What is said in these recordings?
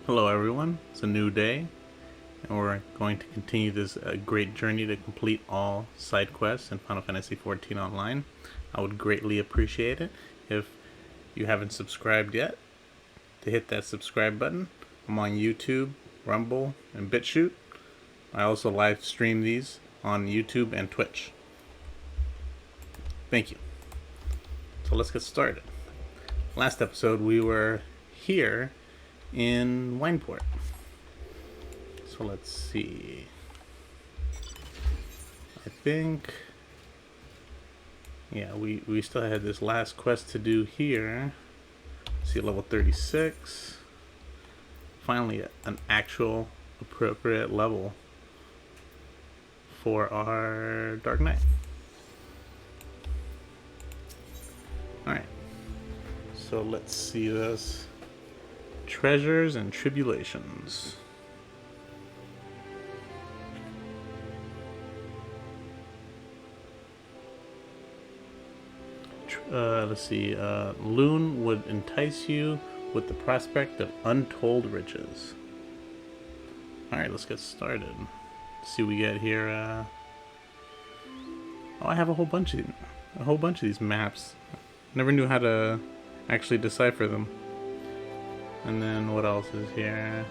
Hello everyone, it's a new day, and we're going to continue this great journey to complete all side quests in Final Fantasy XIV Online. I would greatly appreciate it if you haven't subscribed yet, to hit that subscribe button. I'm on YouTube, Rumble, and Bitchute. I also live stream these on YouTube and Twitch. Thank you. So let's get started. Last episode we were here in Wineport. So let's see. I think, yeah, we still had this last quest to do here. See, level 36. Finally, an actual appropriate level for our Dark Knight. Alright. So let's see this. Treasures and Tribulations. Let's see. Loon would entice you with the prospect of untold riches. Alright, let's get started. Let's see what we get here. Oh, I have a whole bunch of these maps. Never knew how to actually decipher them. And then what else is here?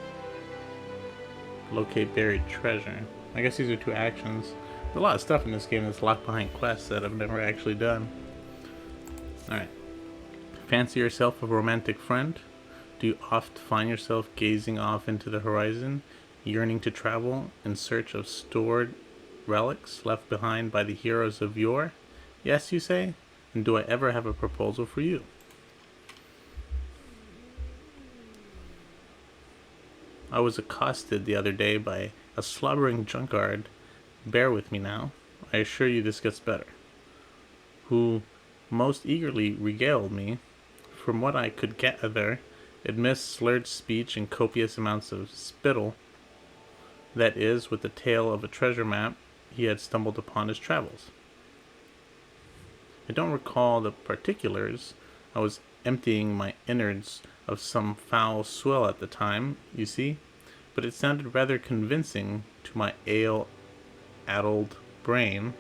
Locate buried treasure. I guess these are two actions. There's a lot of stuff in this game that's locked behind quests that I've never actually done. Alright. Fancy yourself a romantic friend? Do you oft find yourself gazing off into the horizon, yearning to travel in search of stored relics left behind by the heroes of yore? Yes, you say? And do I ever have a proposal for you? I was accosted the other day by a slobbering drunkard. Bear with me now. I assure you this gets better. Who most eagerly regaled me, from what I could gather, amidst slurred speech and copious amounts of spittle, that is, with the tale of a treasure map he had stumbled upon his travels. I don't recall the particulars. I was emptying my innards of some foul swill at the time, you see, but it sounded rather convincing to my ale-addled brain.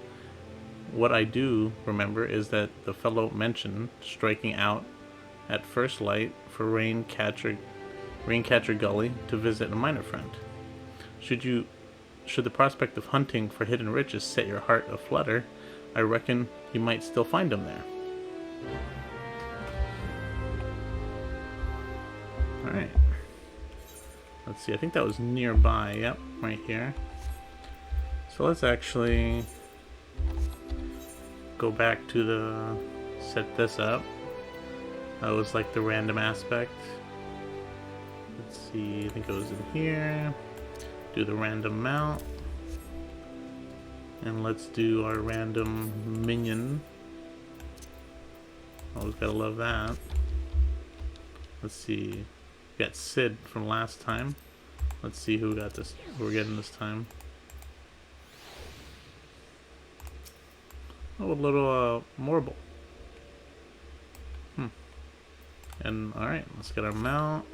What I do remember is that the fellow mentioned striking out at first light for Raincatcher Gully to visit a miner friend. Should the prospect of hunting for hidden riches set your heart aflutter, I reckon you might still find them there. Alright. Let's see, I think that was nearby. Yep, right here. So let's actually go back to the... set this up. That was like the random aspect. Let's see, I think it was in here. Do the random mount. And let's do our random minion. Always gotta love that. Let's see. We got Sid from last time. Let's see who got this. Who we're getting this time. Oh, a little Morble. And alright, let's get our mount.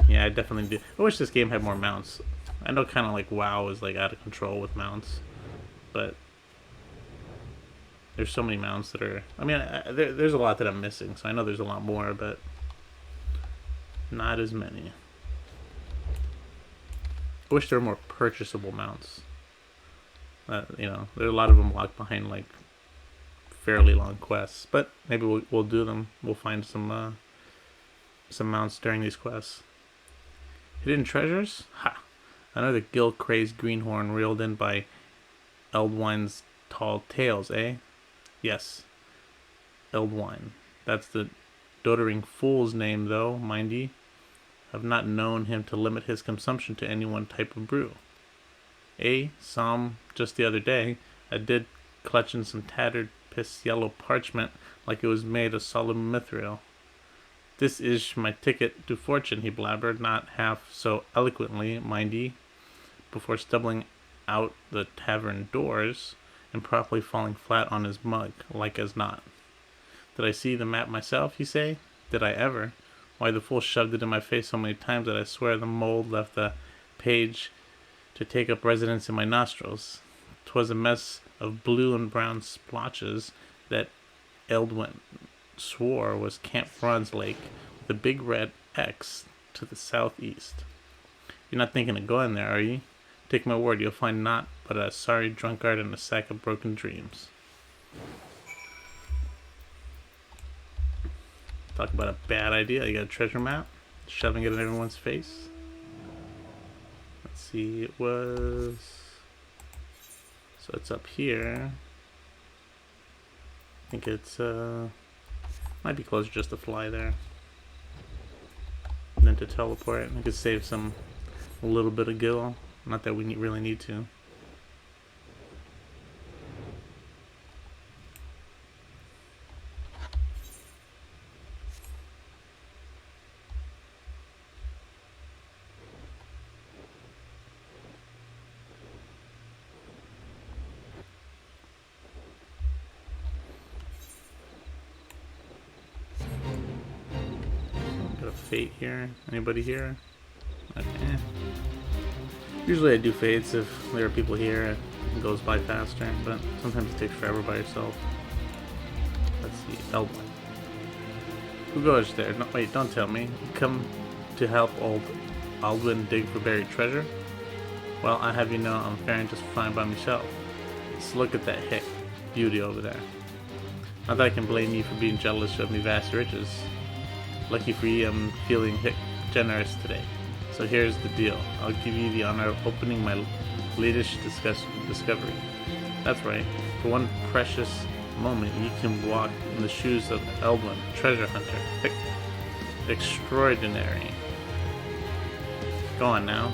Yeah, I definitely do. I wish this game had more mounts. I know kind of like WoW is like out of control with mounts, but there's so many mounts that are. I mean, there's a lot that I'm missing, so I know there's a lot more, but not as many. I wish there were more purchasable mounts. You know, there are a lot of them locked behind like fairly long quests, but maybe we'll do them. We'll find some mounts during these quests. Hidden treasures? Ha! Another gill-crazed greenhorn reeled in by Eldwine's tall tales, eh? Yes, Eldwine. That's the doddering fool's name, though, mind ye. I've not known him to limit his consumption to any one type of brew. Saw him just the other day. I did clutching some tattered piss-yellow parchment like it was made of solid mithril. This is my ticket to fortune, he blabbered, not half so eloquently, mind ye, before stumbling out the tavern doors and promptly falling flat on his mug, like as not. Did I see the map myself, you say? Did I ever? Why, the fool shoved it in my face so many times that I swear the mold left the page to take up residence in my nostrils. 'Twas a mess of blue and brown splotches that Eldwin swore was Camp Franz Lake, with a big red X to the southeast. You're not thinking of going there, are you? Take my word, you'll find naught but a sorry drunkard and a sack of broken dreams. Talk about a bad idea. You got a treasure map, shoving it in everyone's face. Let's see, it was... So it's up here. I think it's, might be closer just to fly there. And then to teleport. I could save a little bit of gil. Not that we really need to. Got a fate here. Anybody here? Okay. Usually I do fates if there are people here. It goes by faster, but sometimes it takes forever by yourself. Let's see. Eldwin. Who goes there? No, wait, don't tell me. You come to help old Aldwin dig for buried treasure? Well, I have you know I'm faring just fine by myself. Just look at that hick beauty over there. Not that I can blame you for being jealous of me vast riches. Lucky for you, I'm feeling hick generous today. So here's the deal. I'll give you the honor of opening my latest discovery. That's right. For one precious moment, you can walk in the shoes of Eldwin, treasure hunter. Extraordinary. Go on now.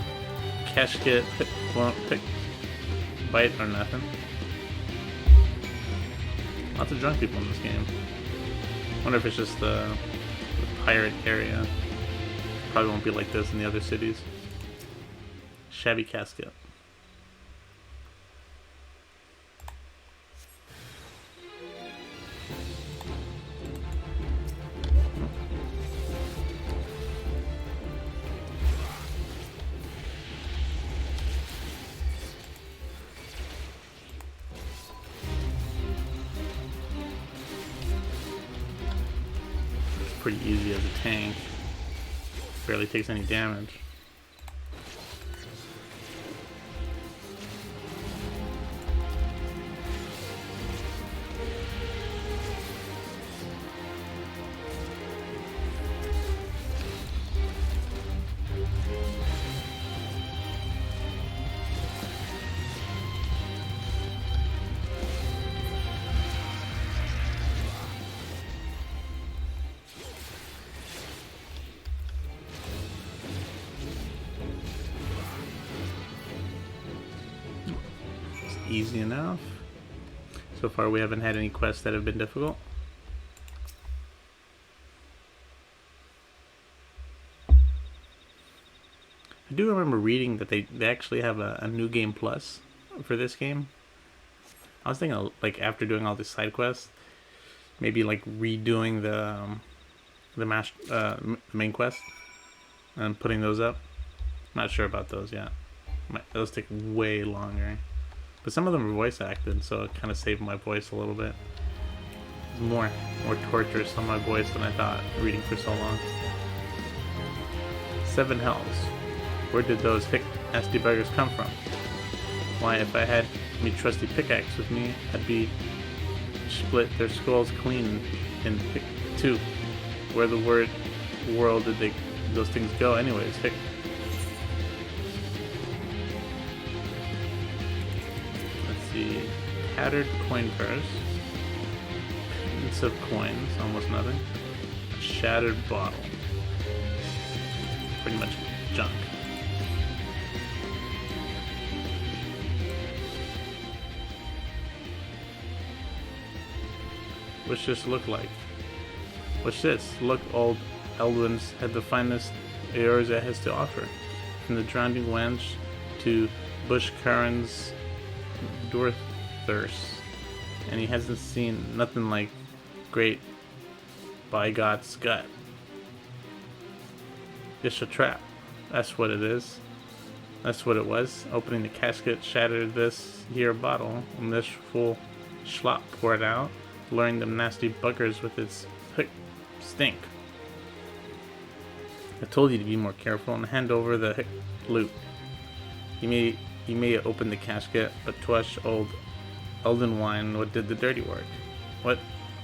Cash kit won't bite or nothing. Lots of drunk people in this game. Wonder if it's just the pirate area. Probably won't be like this in the other cities. Shabby casket. It's pretty easy as a tank. Barely takes any damage. Easy enough. So far we haven't had any quests that have been difficult. I do remember reading that they actually have a new game plus for this game. I was thinking of, like, after doing all the side quests, maybe like redoing the main quest and putting those up. Not sure about those yet. Those take way longer. But some of them are voice acted, so it kind of saved my voice a little bit. It's more torturous on my voice than I thought, reading for so long. 7 hells. Where did those hick nasty beggars come from? Why, if I had me trusty pickaxe with me, I'd be split their skulls clean in hick 2. Where the world did those things go anyways? Hick. Tattered coin purse, bits of coins, almost nothing, a shattered bottle, pretty much junk. What's this look like? What's this? Look, old Eldwin's had the finest Eorzea has to offer, from the drowning wench to bush currants, thirst, and he hasn't seen nothing like great by God's gut. Just a trap. That's what it is. That's what it was. Opening the casket shattered this here bottle, and this full schlop poured out, luring them nasty buggers with its stink. I told you to be more careful and hand over the loot. You may open the casket, but Twash old Elden wine what did the dirty work. What?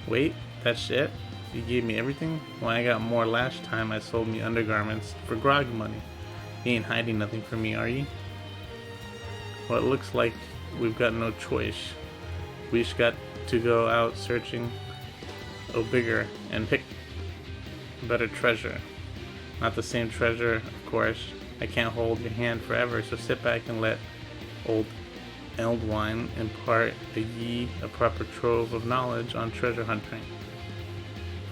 Wait, that's it? You gave me everything? When I got more last time, I sold me undergarments for grog money. You ain't hiding nothing from me, are you? Well, it looks like we've got no choice. We just got to go out searching bigger and pick better treasure. Not the same treasure, of course. I can't hold your hand forever, so sit back and let old Eldwine impart a proper trove of knowledge on treasure hunting.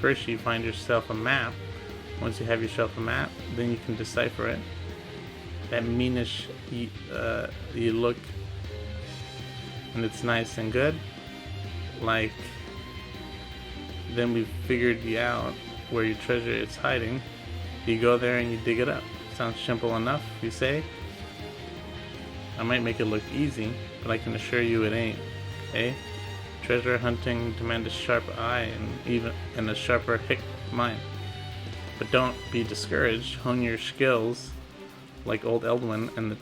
First, you find yourself a map. Once you have yourself a map, then you can decipher it. That meanish you look, and it's nice and good. Like, then we've figured you out where your treasure is hiding. You go there and you dig it up. Sounds simple enough, you say? I might make it look easy, but I can assure you it ain't. Eh? Treasure hunting demands a sharp eye and a sharper mind. But don't be discouraged. Hone your skills like old Eldwin, and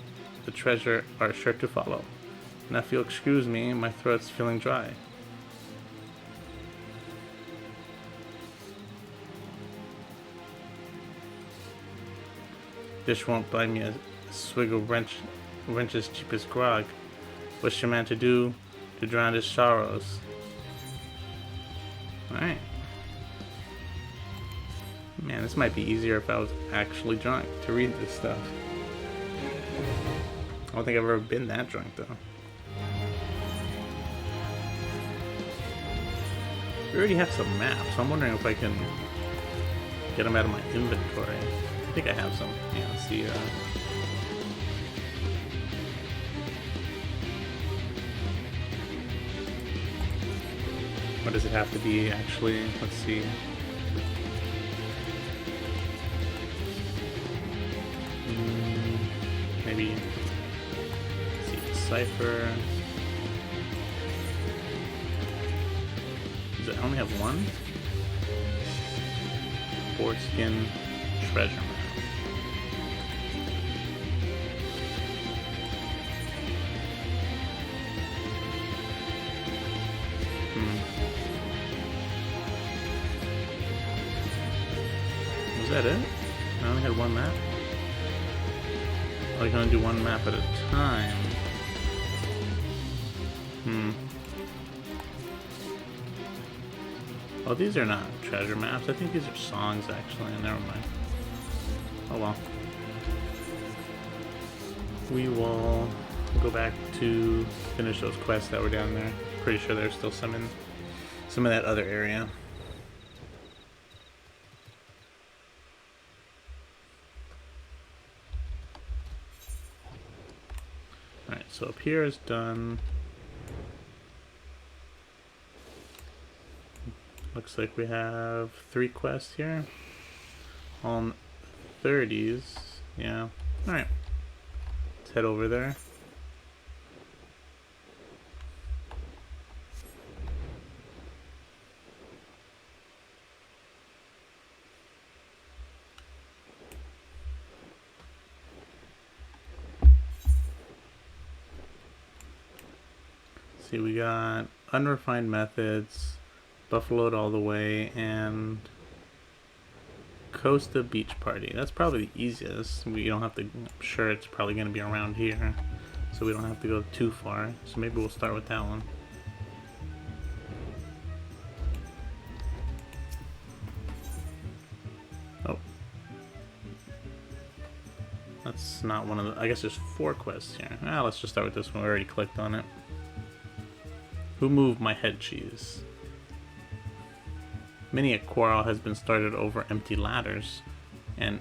the treasure are sure to follow. Now if you'll excuse me, my throat's feeling dry. This won't buy me a swig of wrench's cheapest grog. What's your man to do to drown his sorrows? Alright. Man, this might be easier if I was actually drunk to read this stuff. I don't think I've ever been that drunk, though. We already have some maps. I'm wondering if I can get them out of my inventory. I think I have some. Yeah, let's see. What does it have to be, actually? Let's see. Maybe. Let's see. Decipher. Does it only have one? Foreskin treasure map. Was that it? I only had one map? Oh, you can only do one map at a time. Oh, these are not treasure maps. I think these are songs, actually. Never mind. Oh well. We will go back to finish those quests that were down there. Pretty sure there's still some in some of that other area. Alright, so up here is done. Looks like we have 3 quests here. On 30s. Yeah. Alright. Let's head over there. See, we got Unrefined Methods, Buffaloed All the Way, and Costa Beach Party. That's probably the easiest. We don't have to, I'm sure it's probably going to be around here, so we don't have to go too far. So maybe we'll start with that one. Oh. That's not one of the, I guess there's 4 quests here. Ah, let's just start with this one. We already clicked on it. Who moved my head cheese? Many a quarrel has been started over empty ladders, and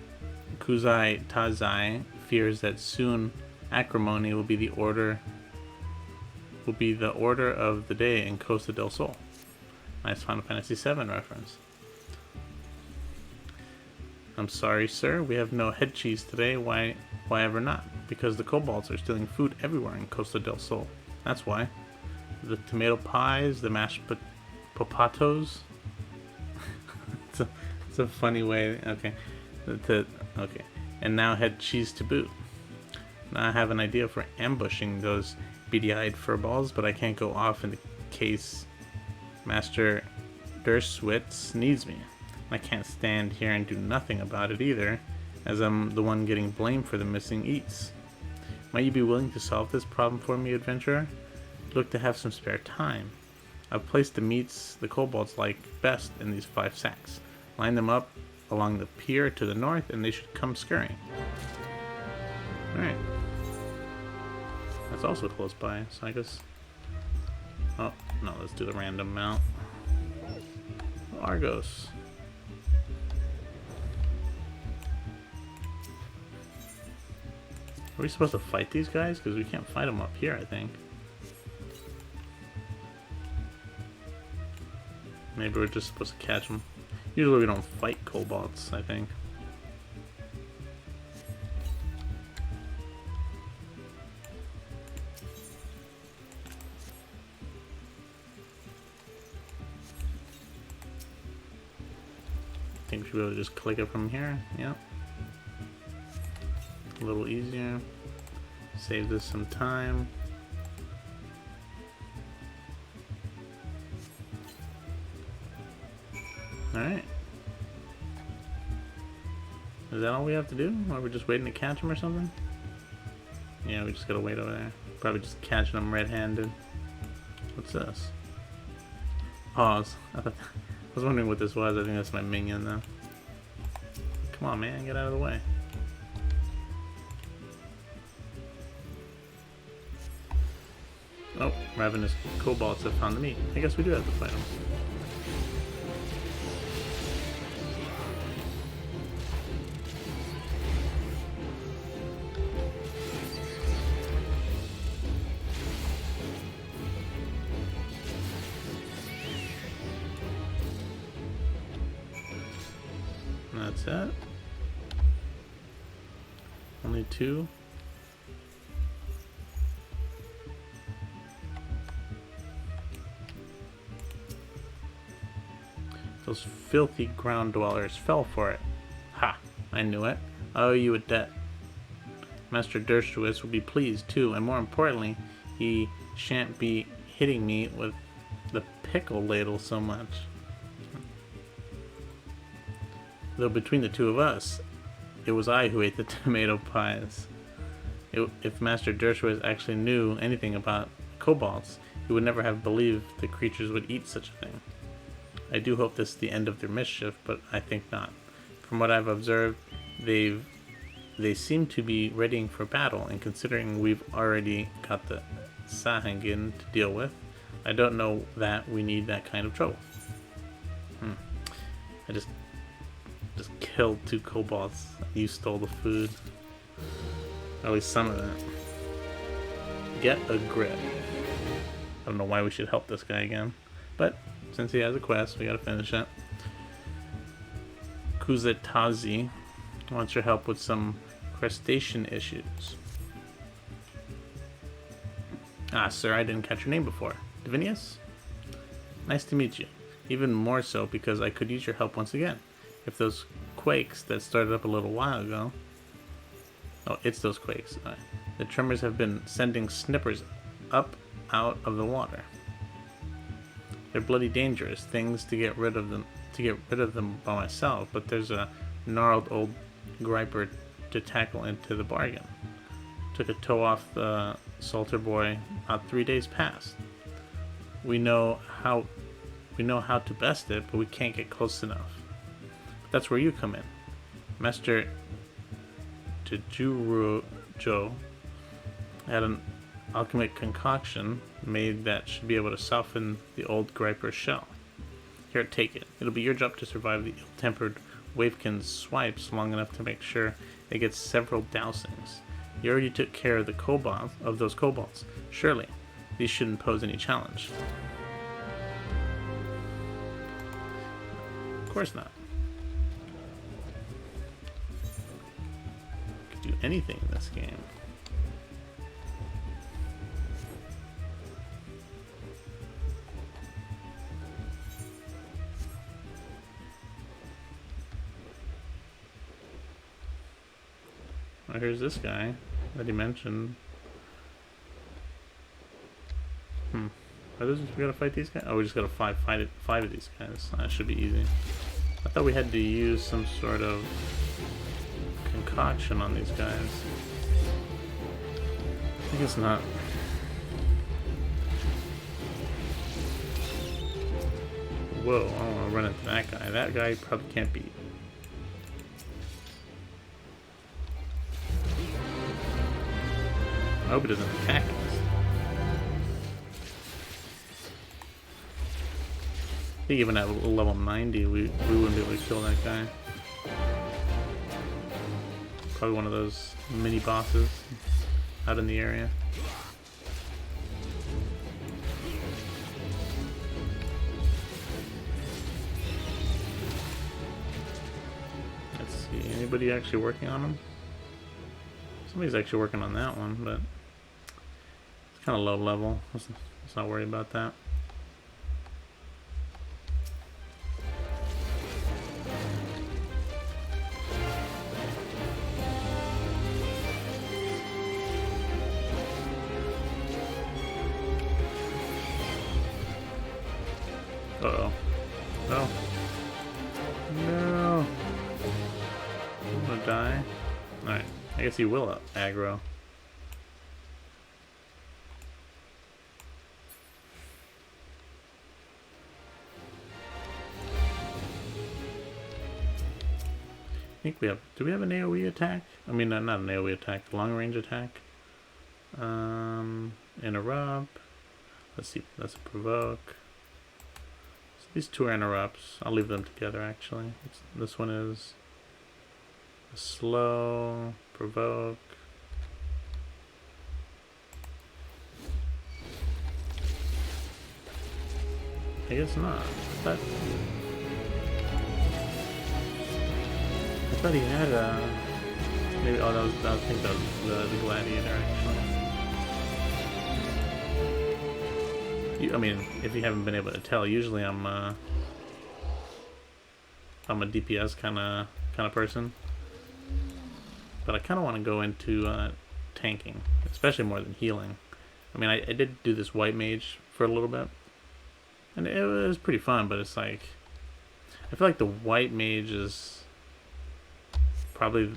Kuzai Tazai fears that soon acrimony will be the order of the day in Costa del Sol. Nice Final Fantasy VII reference. I'm sorry, sir. We have no head cheese today. Why ever not? Because the kobolds are stealing food everywhere in Costa del Sol. That's why. The tomato pies, the mashed potatoes. It's a funny way. Okay. Okay. And now head cheese to boot. Now I have an idea for ambushing those beady-eyed furballs, but I can't go off in case Master Dershowitz needs me. I can't stand here and do nothing about it either, as I'm the one getting blamed for the missing eats. Might you be willing to solve this problem for me, adventurer? Look to have some spare time. I've placed the meats the kobolds like best in these 5 sacks. Line them up along the pier to the north, and they should come scurrying. Alright. That's also close by, so I guess... Oh, no, let's do the random mount. Argos. Are we supposed to fight these guys? Because we can't fight them up here, I think. Maybe we're just supposed to catch them. Usually we don't fight kobolds, I think. I think we should be able to just click it from here. Yep. A little easier. Save this some time. Alright. Is that all we have to do? Or are we just waiting to catch them or something? Yeah, we just gotta wait over there. Probably just catching them red-handed. What's this? Oh, I was wondering what this was. I think that's my minion though. Come on, man, get out of the way. Oh, ravenous kobolds have found the meat. I guess we do have to fight them. That's it. Only 2. Those filthy ground dwellers fell for it. Ha! I knew it. I owe you a debt. Master Dershowitz will be pleased too, and more importantly, he shan't be hitting me with the pickle ladle so much. Though between the two of us, it was I who ate the tomato pies. If Master Dershowitz actually knew anything about kobolds, he would never have believed the creatures would eat such a thing. I do hope this is the end of their mischief, but I think not. From what I've observed, they seem to be readying for battle, and considering we've already got the Sahagin to deal with, I don't know that we need that kind of trouble. I just killed 2 kobolds. You stole the food. Or at least some of it. Get a grip. I don't know why we should help this guy again, but since he has a quest, we gotta finish it. Kuzetazi wants your help with some crustacean issues. Ah, sir, I didn't catch your name before. Divinius? Nice to meet you. Even more so because I could use your help once again. If those quakes that started up a little while ago... Oh, it's those quakes. The tremors have been sending snippers up out of the water. They're bloody dangerous things to get rid of them by myself, but there's a gnarled old griper to tackle into the bargain. Took a toe off the Salter boy about 3 days past. We know how to best it, but we can't get close enough. But that's where you come in. Master Tejurujo had an alchemic concoction made that should be able to soften the old griper's shell. Here, take it. It'll be your job to survive the ill-tempered Wavekin's swipes long enough to make sure it gets several dousings. You already took care of those kobolds. Surely, these shouldn't pose any challenge. Of course not. do anything in this game. Oh, here's this guy that he mentioned. We gotta fight these guys? Oh, we just gotta fight five of these guys. That should be easy. I thought we had to use some sort of concoction on these guys. I guess not. Whoa, I don't want to run into that guy. That guy probably can't beat. I hope it doesn't attack us. I think even at level 90, we wouldn't be able to kill that guy. Probably one of those mini bosses out in the area. Let's see, anybody actually working on him? Somebody's actually working on that one, but it's kind of low level. Let's not worry about that. Uh-oh. No. No. I'm gonna die. Alright. I guess he will aggro. I think we have... Do we have an AoE attack? I mean, not an AoE attack. Long range attack. Interrupt. Let's see. That's a provoke. These two are interrupts. I'll leave them together actually. This one is a slow, provoke. I guess not. I thought he had a... Maybe, oh, I think that was the gladiator actually. I mean, if you haven't been able to tell, usually I'm a DPS kind of person, but I kind of want to go into tanking, especially more than healing. I mean, I did do this white mage for a little bit, and it was pretty fun. But it's like, I feel like the white mage is probably,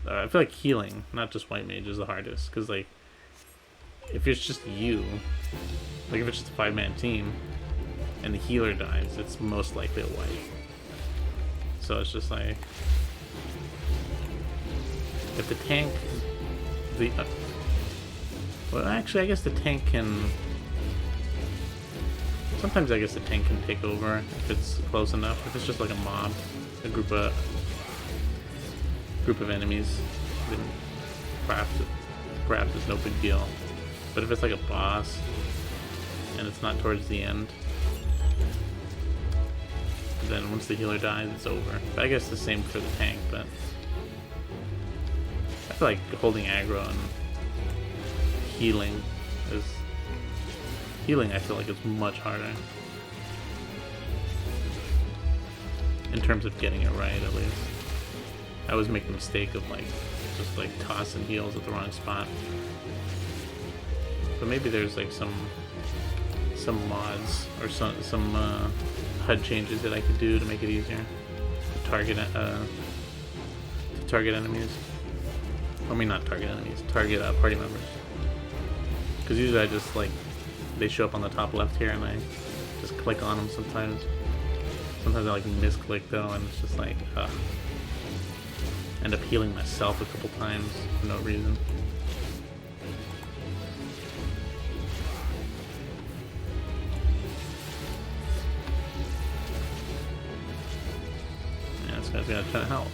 I feel like healing, not just white mage, is the hardest, because like, if it's just you. Like if it's just a 5-man team and the healer dies, it's most likely a wipe. So it's just like, if the tank, well actually I guess the tank can, sometimes I guess the tank can take over if it's close enough. If it's just like a mob, a group of enemies, then perhaps it's no big deal. But if it's like a boss, and it's not towards the end, then once the healer dies, it's over. But I guess the same for the tank, but I feel like holding aggro and healing I feel like it's much harder. In terms of getting it right, at least. I always make the mistake of like, just like tossing heals at the wrong spot. But maybe there's like some mods or some HUD changes that I could do to make it easier to target enemies. I mean, not target enemies, target party members. Because usually I just like, they show up on the top left here and I just click on them sometimes. Sometimes I like misclick though, and it's just like end up healing myself a couple times for no reason. This guy's got a ton of health.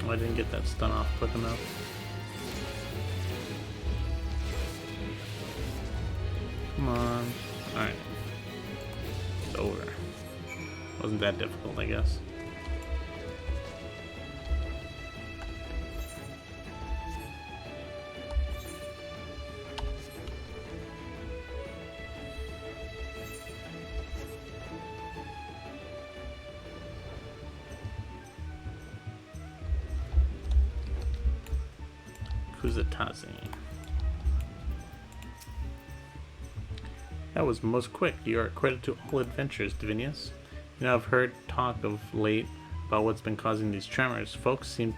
Oh, I didn't get that stun off quick enough. Come on. Alright. It's over. Wasn't that difficult, I guess. Kuzatazi. That was most quick. You are a credit to all adventures, Divinius. You know, I've heard talk of late about what's been causing these tremors. Folks seem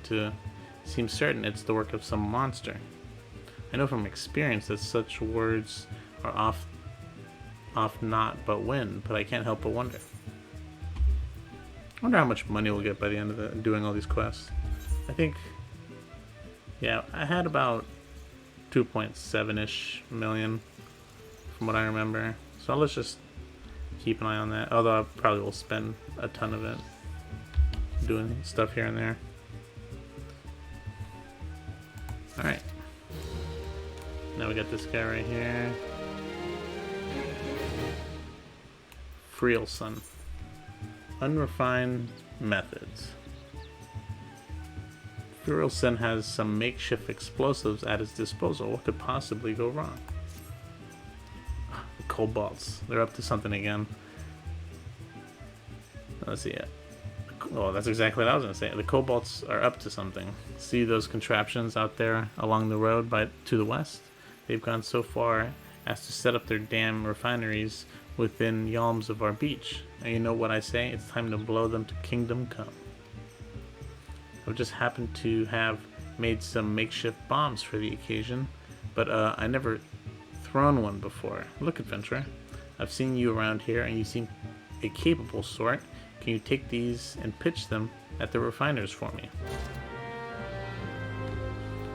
certain it's the work of some monster. I know from experience that such words are oft not but wind, but I can't help but wonder. I wonder how much money we'll get by the end of doing all these quests. I think, yeah, I had about 2.7-ish million from what I remember. So let's just keep an eye on that. Although I probably will spend a ton of it doing stuff here and there. Alright. Now we got this guy right here. Frielson. Unrefined Methods. Frielson has some makeshift explosives at his disposal. What could possibly go wrong? The kobolds. They're up to something again. Let's see it. Oh, that's exactly what I was going to say. The kobolds are up to something. See those contraptions out there along the road to the west? They've gone so far as to set up their damn refineries within yalms of our beach. And you know what I say? It's time to blow them to kingdom come. I've just happened to have made some makeshift bombs for the occasion, but I never thrown one before. Look, adventurer, I've seen you around here and you seem a capable sort. Can you take these and pitch them at the refiners for me?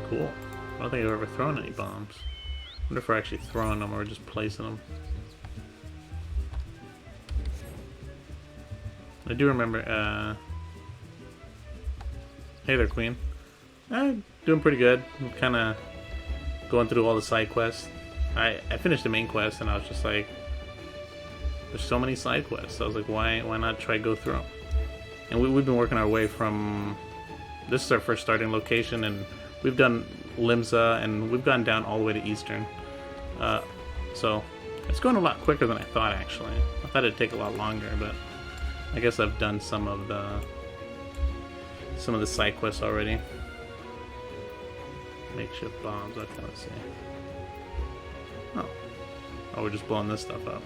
Cool. I don't think I've ever thrown any bombs. I wonder if we're actually throwing them or just placing them. I do remember, hey there, Queen. Doing pretty good. I'm kind of going through all the side quests. I finished the main quest and I was just like, there's so many side quests. So I was like, why not try go through them? And we've been working our way from, this is our first starting location, and we've done Limsa and we've gone down all the way to Eastern. So it's going a lot quicker than I thought, actually. I thought it'd take a lot longer, but I guess I've done some of the side quests already. Makeshift bombs, okay, let's see. Oh, we're just blowing this stuff up.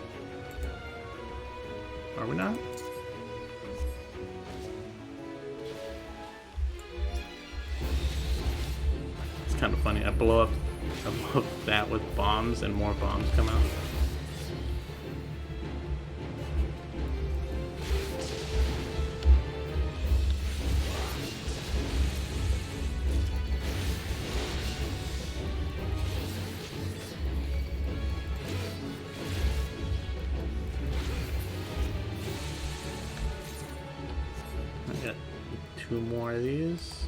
Are we not? It's kind of funny. I blow up that with bombs and more bombs come out. Two more of these.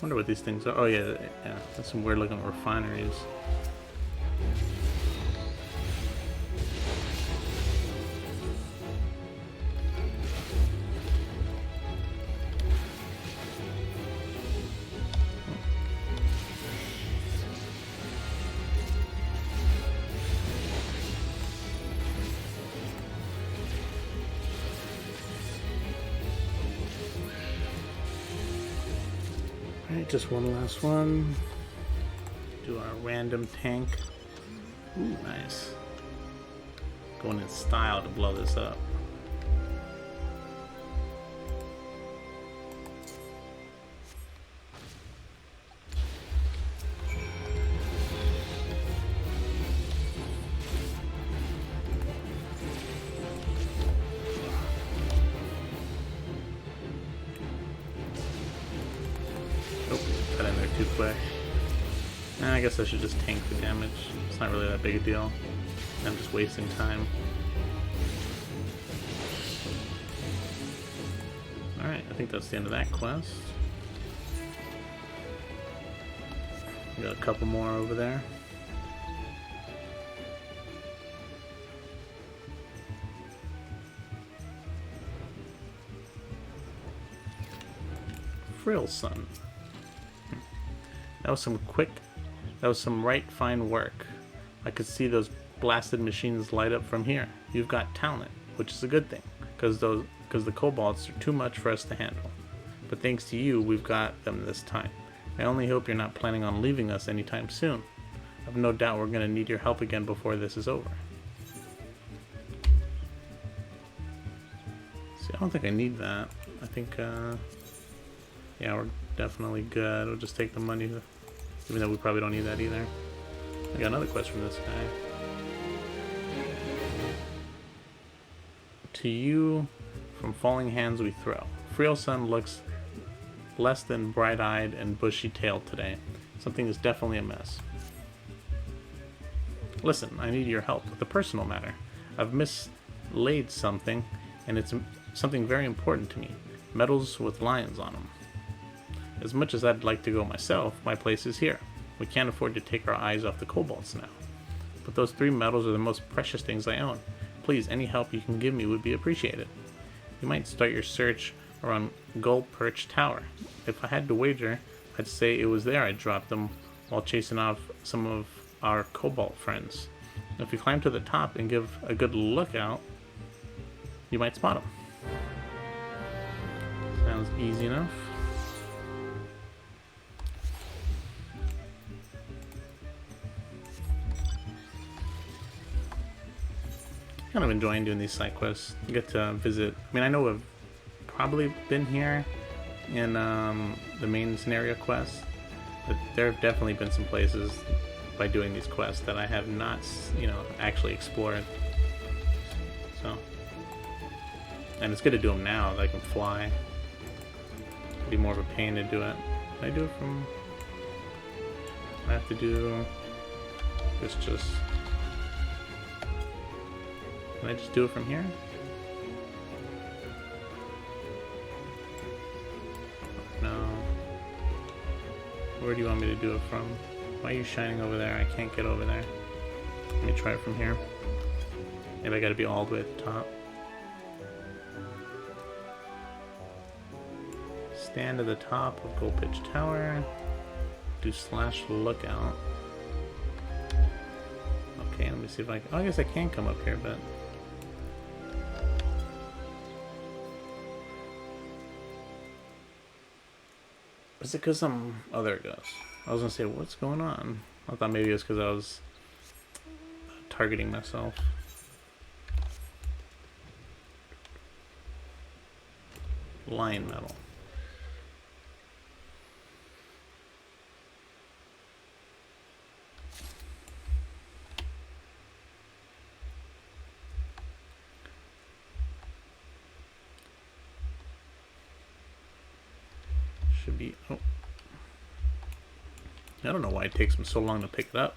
Wonder what these things are. Oh yeah, that's some weird looking refineries. Alright, just one last one. Do our random tank. Ooh, nice. Going in style to blow this up. Too quick. I guess I should just tank the damage. It's not really that big a deal. I'm just wasting time. Alright, I think that's the end of that quest. We got a couple more over there. Frill Son. That was some right fine work. I could see those blasted machines light up from here. You've got talent, which is a good thing, because the kobolds are too much for us to handle. But thanks to you, we've got them this time. I only hope you're not planning on leaving us anytime soon. I've no doubt we're going to need your help again before this is over. See, I don't think I need that. I think, yeah, we're definitely good. We'll just take the money, even though we probably don't need that either. I got another quest from this guy. To you, from falling hands we throw. Frill Son looks less than bright-eyed and bushy-tailed today. Something is definitely amiss. Listen, I need your help with a personal matter. I've mislaid something, and it's something very important to me. Medals with lions on them. As much as I'd like to go myself, my place is here. We can't afford to take our eyes off the kobolds now. But those 3 medals are the most precious things I own. Please, any help you can give me would be appreciated. You might start your search around Gull Perch Tower. If I had to wager, I'd say it was there I dropped them while chasing off some of our kobold friends. If you climb to the top and give a good look out, you might spot them. Sounds easy enough. Kind of enjoying doing these side quests. You get to visit. I mean, I know I've probably been here in the main scenario quests, but there have definitely been some places by doing these quests that I have not, actually explored. So, and it's good to do them now that I can fly. It'd be more of a pain to do it. Can I do it from? I have to do this just. Can I just do it from here? No. Where do you want me to do it from? Why are you shining over there? I can't get over there. Let me try it from here. Maybe I gotta be all the way at the top. Stand at the top of Gull Perch Tower. Do /lookout. Okay, let me see if I can. Oh, I guess I can come up here, but. Is it because I'm. Oh, there it goes. I was gonna say, what's going on? I thought maybe it was because I was targeting myself. Lion metal. Should be. Oh. I don't know why it takes them so long to pick it up.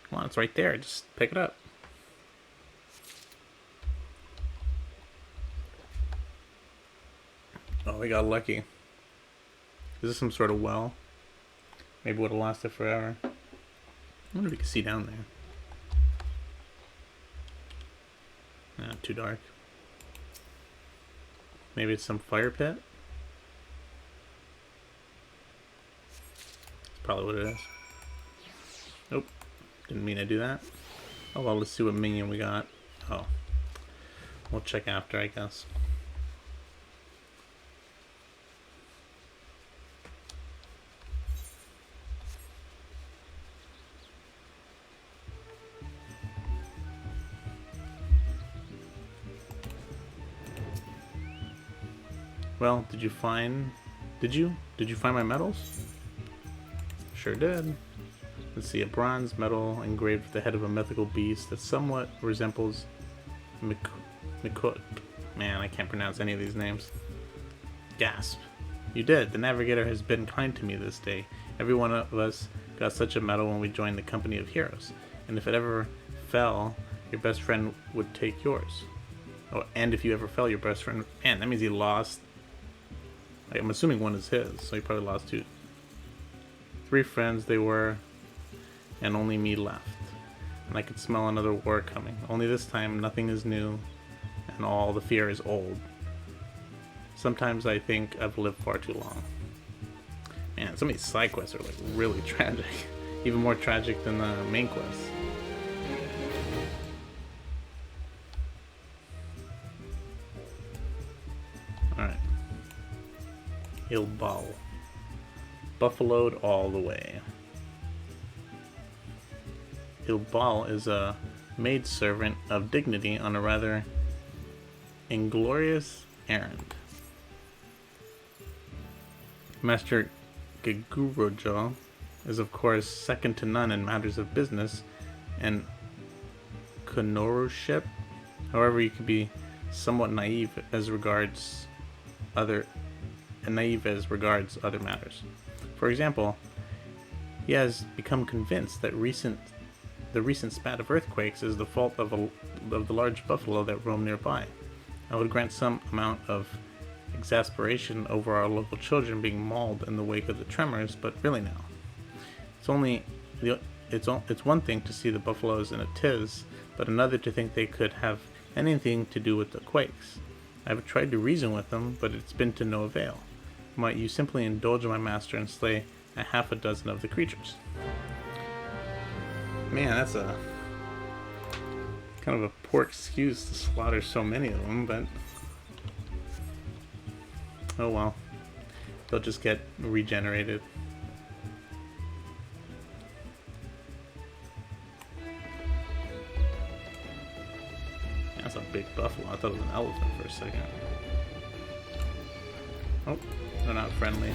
Come on, it's right there. Just pick it up. Oh, we got lucky. Is this some sort of well? Maybe would have lost it forever. I wonder if you can see down there. Nah, too dark. Maybe it's some fire pit? Probably what it is. Nope. Didn't mean to do that. Oh well, let's see what minion we got. Oh. We'll check after, I guess. Well, did you find my medals? Sure did. Let's see, a bronze medal engraved with the head of a mythical beast that somewhat resembles Mikut. Man, I can't pronounce any of these names. Gasp. You did. The navigator has been kind to me this day. Every one of us got such a medal when we joined the company of heroes. And if it ever fell, your best friend would take yours. Oh, and if you ever fell, your best friend... Man, that means he lost... I'm assuming one is his, so he probably lost 2. 3 friends they were, and only me left. And I could smell another war coming. Only this time, nothing is new, and all the fear is old. Sometimes I think I've lived far too long. Man, some of these side quests are like really tragic. Even more tragic than the main quests. Alright. Ilbal. Buffaloed all the way. Ilbal is a maidservant of dignity on a rather inglorious errand. Master Gegurojo is of course second to none in matters of business and connoisseurship. However, you can be somewhat naive as regards other matters. For example, he has become convinced that the recent spat of earthquakes is the fault of the large buffalo that roam nearby. I would grant some amount of exasperation over our local children being mauled in the wake of the tremors, but really now, it's one thing to see the buffaloes in a tiz, but another to think they could have anything to do with the quakes. I've tried to reason with them, but it's been to no avail. Might you simply indulge my master and slay a half a dozen of the creatures? Man, that's a kind of a poor excuse to slaughter so many of them, but oh well. They'll just get regenerated. That's a big buffalo. I thought it was an elephant for a second. Oh, they're not friendly.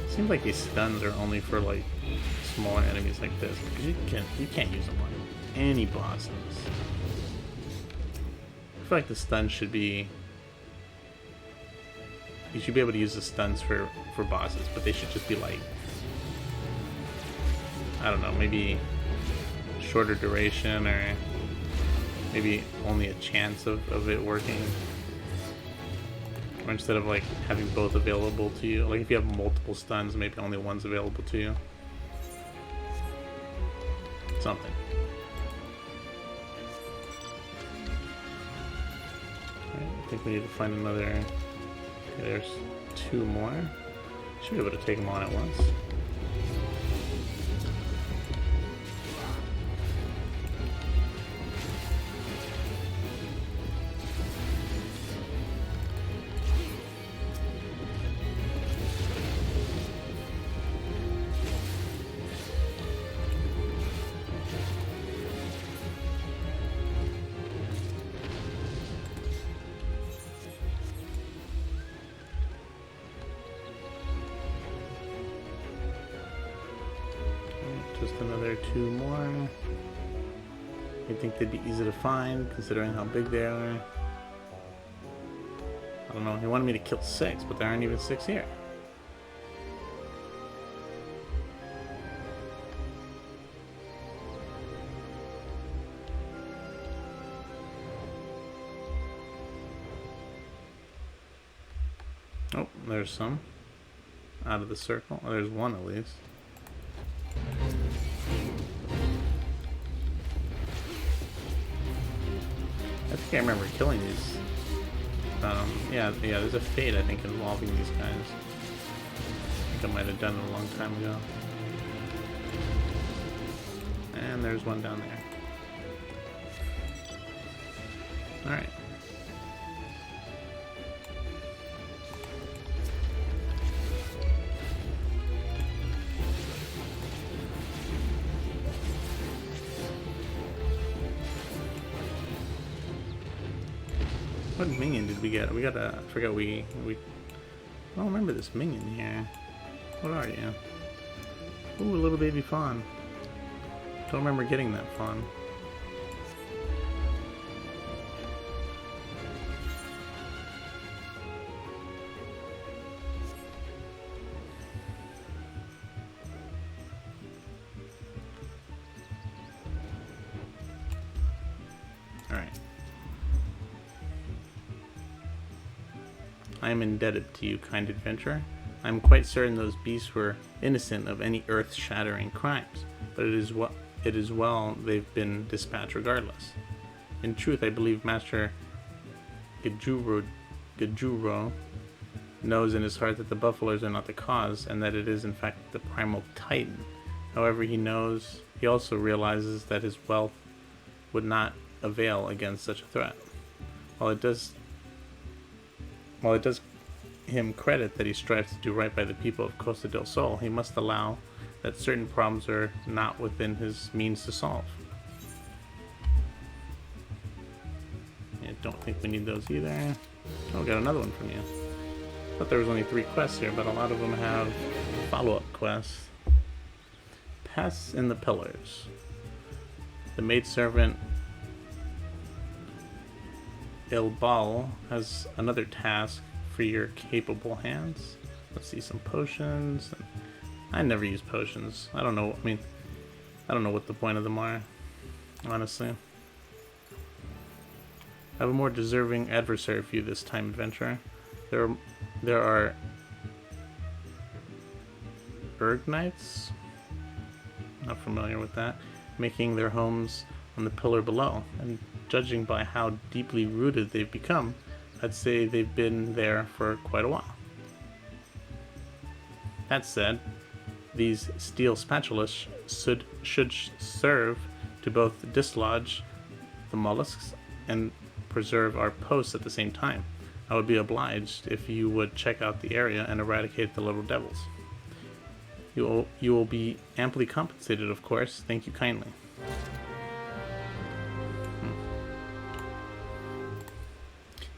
Seems like these stuns are only for like smaller enemies like this, because you can't use them on any bosses. I feel like the stuns should be, you should be able to use the stuns for bosses, but they should just be like, I don't know, maybe shorter duration, or maybe only a chance of it working. Or instead of like having both available to you, like if you have multiple stuns, maybe only one's available to you. Something. Alright, I think we need to find another. Okay, there's two more. Should be able to take them on at once. Just another two more. You'd think they'd be easy to find, considering how big they are. I don't know, he wanted me to kill 6, but there aren't even 6 here. Oh, there's some. Out of the circle. Oh, there's one at least. I think I remember killing these. Yeah, there's a fate, I think, involving these guys. I think I might have done it a long time ago. And there's one down there. Alright. What minion did we get? We got a... I forgot we... I don't remember this minion here. What are you? Ooh, a little baby fawn. Don't remember getting that fawn. Alright. I am indebted to you, kind adventurer. I am quite certain those beasts were innocent of any earth-shattering crimes, but it is well they've been dispatched regardless. In truth, I believe Master Gajuro knows in his heart that the buffaloes are not the cause, and that it is in fact the primal titan. However, he also realizes that his wealth would not avail against such a threat. While it does him credit that he strives to do right by the people of Costa del Sol, he must allow that certain problems are not within his means to solve. I don't think we need those either. Oh, got another one from you. I thought there was only 3 quests here, but a lot of them have follow-up quests. Pests in the Pillars. The maidservant Ilbal has another task for your capable hands. Let's see, some potions. I never use potions. I don't know. I don't know what the point of them are, honestly. I have a more deserving adversary for you this time, adventurer. There are Ergnites, not familiar with that, making their homes on the pillar below, and judging by how deeply rooted they've become, I'd say they've been there for quite a while. That said, these steel spatulas should serve to both dislodge the mollusks and preserve our posts at the same time. I would be obliged if you would check out the area and eradicate the little devils. You will be amply compensated, of course. Thank you kindly.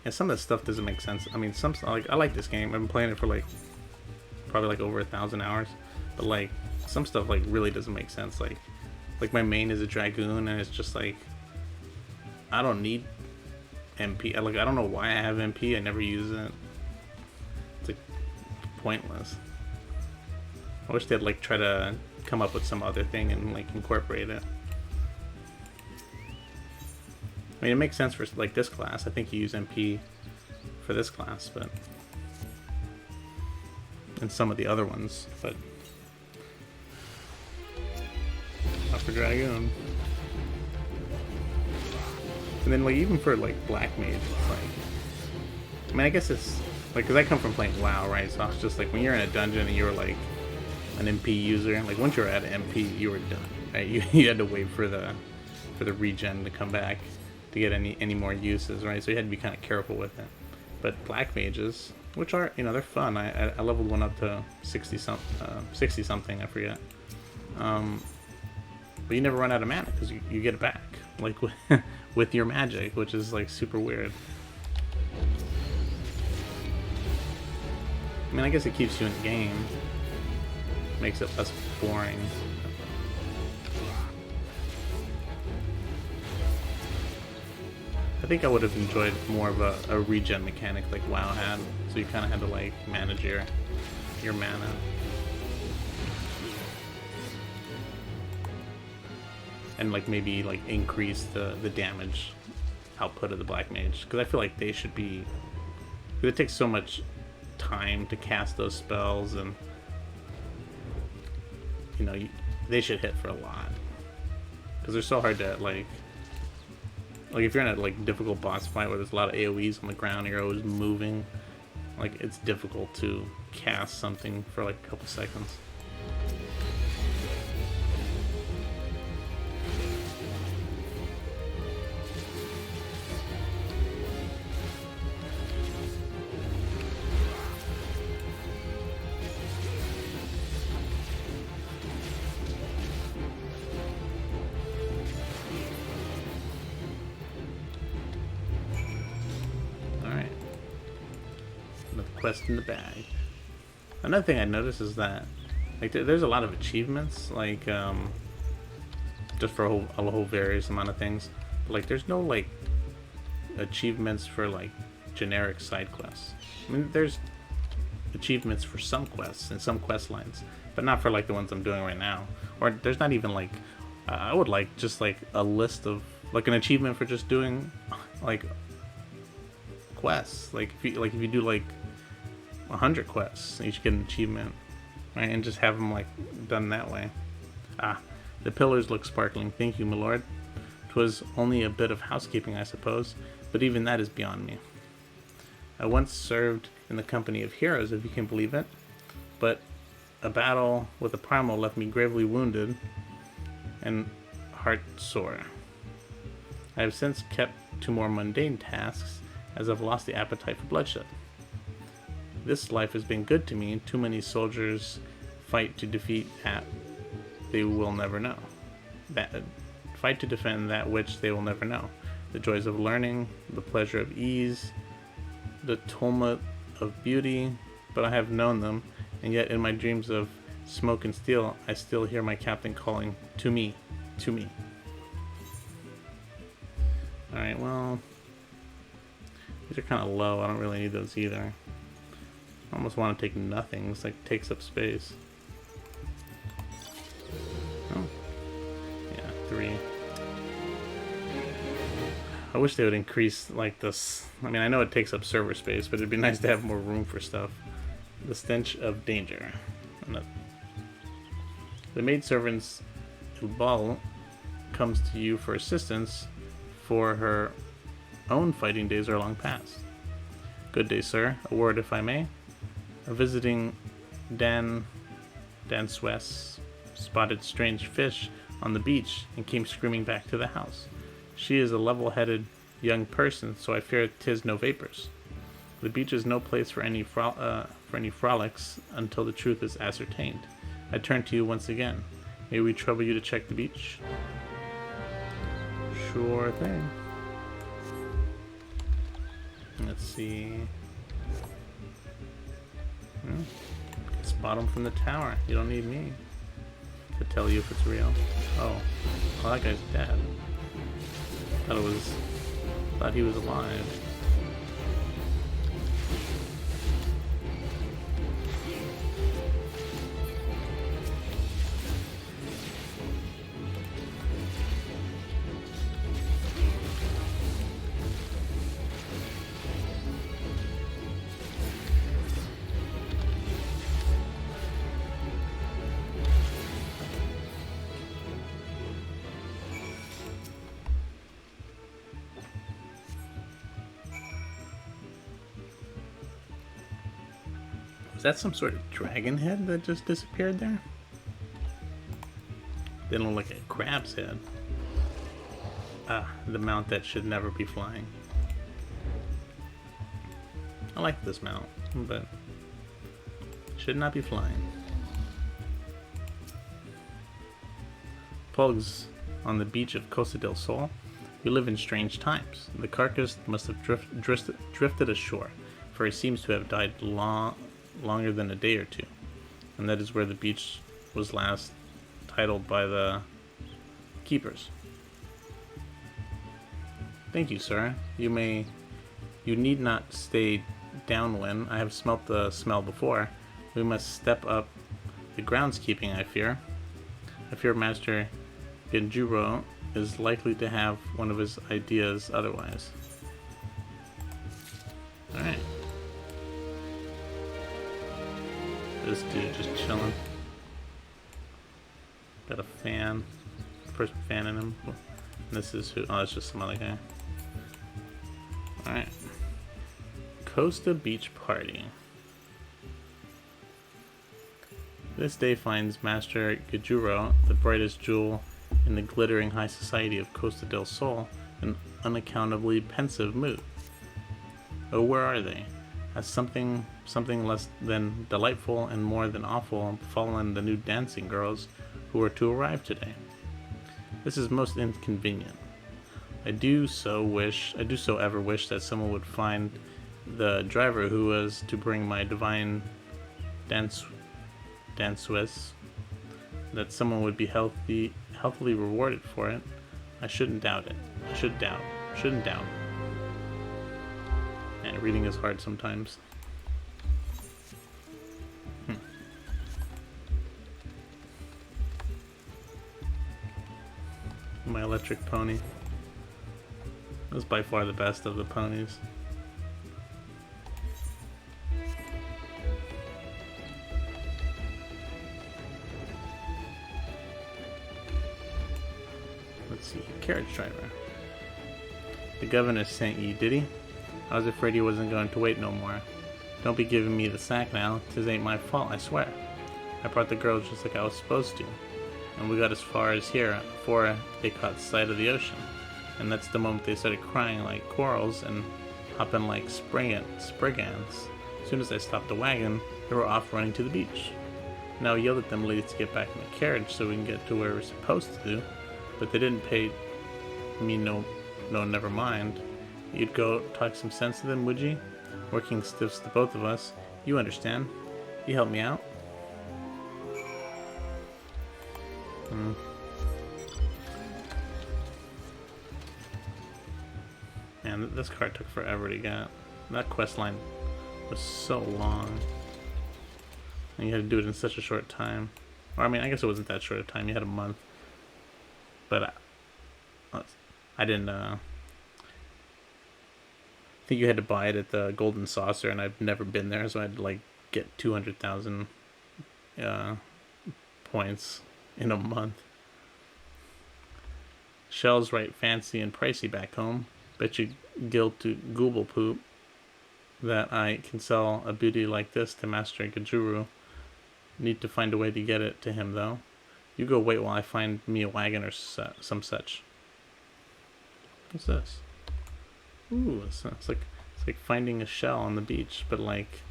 Yeah, some of this stuff doesn't make sense. I mean, I like this game. I've been playing it for probably over 1,000 hours, but some stuff really doesn't make sense. Like my main is a dragoon, and it's just I don't need MP. I don't know why I have MP. I never use it. It's pointless. I wish they'd try to come up with some other thing and incorporate it. I mean, it makes sense for this class. I think you use MP for this class, but and some of the other ones, but not for dragoon. And then even for black mage, it's I mean, I guess it's because I come from playing WoW, right? So it's just when you're in a dungeon and you're an MP user, once you're at MP, you were done, right? You had to wait for the regen to come back to get any more uses, right? So you had to be kind of careful with it. But black mages, which are they're fun. I leveled one up to 60 something, I forget. But you never run out of mana because you get it back with your magic, which is super weird. I mean, I guess it keeps you in the game, makes it less boring. I think I would have enjoyed more of a regen mechanic like WoW had, so you kind of had to manage your mana. And maybe increase the damage output of the black mage, because I feel they should be, because it takes so much time to cast those spells, and they should hit for a lot, because they're so hard to if you're in a difficult boss fight where there's a lot of AoEs on the ground, you're always moving, it's difficult to cast something for a couple seconds. Quest in the bag. Another thing I noticed is that there's a lot of achievements just for a whole various amount of things, but there's no achievements for generic side quests. I mean, there's achievements for some quests and some quest lines, but not for the ones I'm doing right now. Or there's not even I would just a list of an achievement for just doing quests. If you do 100 quests. Each get an achievement, right? And just have them like done that way. Ah, the pillars look sparkling. Thank you, my lord. 'Twas only a bit of housekeeping, I suppose, but even that is beyond me. I once served in the company of heroes, if you can believe it, but a battle with a primal left me gravely wounded and heart sore. I have since kept to more mundane tasks, as I've lost the appetite for bloodshed. This life has been good to me. Too many soldiers fight to defeat that they will never know. Fight to defend that which they will never know. The joys of learning, the pleasure of ease, the tumult of beauty, but I have known them, and yet in my dreams of smoke and steel, I still hear my captain calling, to me, to me. Alright, well, these are kind of low. I don't really need those either. I almost want to take nothing. It's like takes up space. Oh. Yeah, 3. I wish they would increase like this. I mean, I know it takes up server space, but it'd be nice to have more room for stuff. The Stench of Danger. The maidservant's Ubal comes to you for assistance, for her own fighting days are long past. Good day, sir. A word, if I may. A visiting Danswes spotted strange fish on the beach and came screaming back to the house. She is a level-headed young person, so I fear 'tis no vapors. The beach is no place for any frolics until the truth is ascertained. I turn to you once again. May we trouble you to check the beach? Sure thing. Let's see. Spot him from the tower. You don't need me to tell you if it's real. Oh, well, that guy's dead. Thought he was alive. Is that some sort of dragon head that just disappeared there? They don't look like a crab's head. Ah, the mount that should never be flying. I like this mount, but should not be flying. Pugs on the beach of Costa del Sol. We live in strange times. The carcass must have drifted ashore, for he seems to have died longer than a day or two, and that is where the beach was last titled by the keepers. Thank you, sir. You need not stay downwind. I have smelt the smell before. We must step up the groundskeeping, I fear. I fear Master Genjuro is likely to have one of his ideas otherwise. Alright. This dude just chilling. Got a fan. First fan in him. And this is who? Oh, it's just some other guy. Alright. Costa Beach Party. This day finds Master Genjuro, the brightest jewel in the glittering high society of Costa del Sol, in unaccountably pensive mood. Oh, where are they? Has something less than delightful and more than awful befallen the new dancing girls who are to arrive today? This is most inconvenient. I do so ever wish that someone would find the driver who was to bring my divine danceuse, that someone would be healthily rewarded for it. I shouldn't doubt it. Shouldn't doubt. And reading is hard sometimes. My electric pony. It was by far the best of the ponies. Let's see. Carriage driver. The governor sent ye, did he? I was afraid he wasn't going to wait no more. Don't be giving me the sack now. 'Tis ain't my fault, I swear. I brought the girls just like I was supposed to. And we got as far as here before they caught sight of the ocean. And that's the moment they started crying like corals and hopping like spriggans. As soon as I stopped the wagon, they were off running to the beach. Now I yelled at them ladies to get back in the carriage so we can get to where we're supposed to do, but they didn't pay me no, never mind. You'd go talk some sense to them, would ye? Working stiffs to both of us. You understand. You help me out. Man, this card took forever to get. That quest line was so long. And you had to do it in such a short time. Or, I mean, I guess it wasn't that short a time. You had a month. But I didn't, I think you had to buy it at the Golden Saucer, and I've never been there, so I had to, like, get 200,000 points in a month. Shells right fancy and pricey back home. Bet you guilt to Google poop that I can sell a beauty like this to Master Gajuru. Need to find a way to get it to him, though. You go wait while I find me a wagon or some such. What's this? Ooh, it's like finding a shell on the beach, but like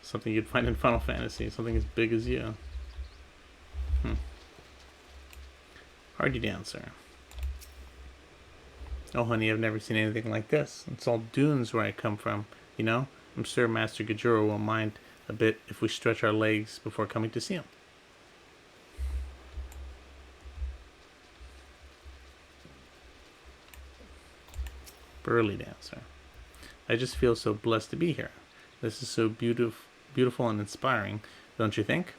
something you'd find in Final Fantasy. Something as big as you. Hardy Dancer. Oh, honey, I've never seen anything like this. It's all dunes where I come from, you know? I'm sure Master Gajuru won't mind a bit if we stretch our legs before coming to see him. Burly Dancer. I just feel so blessed to be here. This is so beautiful and inspiring, don't you think?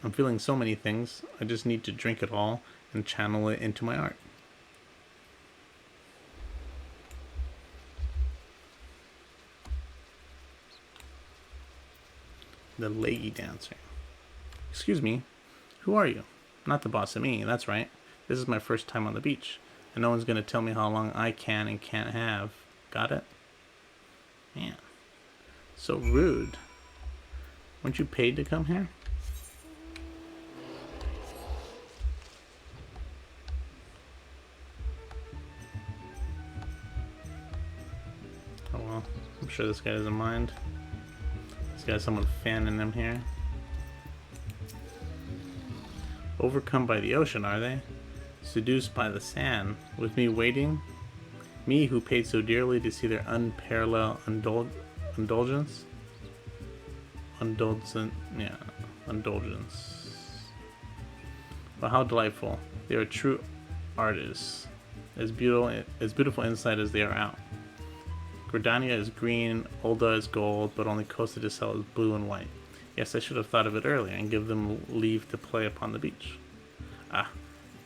I'm feeling so many things. I just need to drink it all and channel it into my art. The Leggy Dancer. Excuse me, who are you? Not the boss of me, that's right. This is my first time on the beach, and no one's going to tell me how long I can and can't have. Got it? Man, so rude. Weren't you paid to come here? Oh well, I'm sure this guy doesn't mind. He's got someone fanning them here. Overcome by the ocean, are they? Seduced by the sand, with me waiting? Me who paid so dearly to see their unparalleled indulgence? Indulgence. Well, how delightful. They are true artists. As beautiful inside as they are out. Gridania is green, Ulda is gold, but only Costa is blue and white. Yes, I should have thought of it earlier and give them leave to play upon the beach. Ah,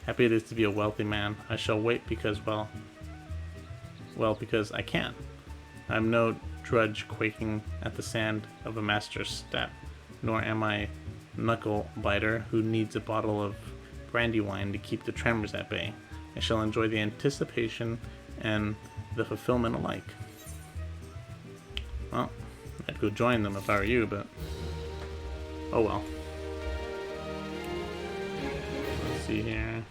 happy it is to be a wealthy man. I shall wait because, well, because I can. I'm no drudge quaking at the sand of a master's step, nor am I knuckle biter who needs a bottle of brandy wine to keep the tremors at bay. I shall enjoy the anticipation and the fulfillment alike. Well, I'd go join them if I were you, but oh well. Let's see here.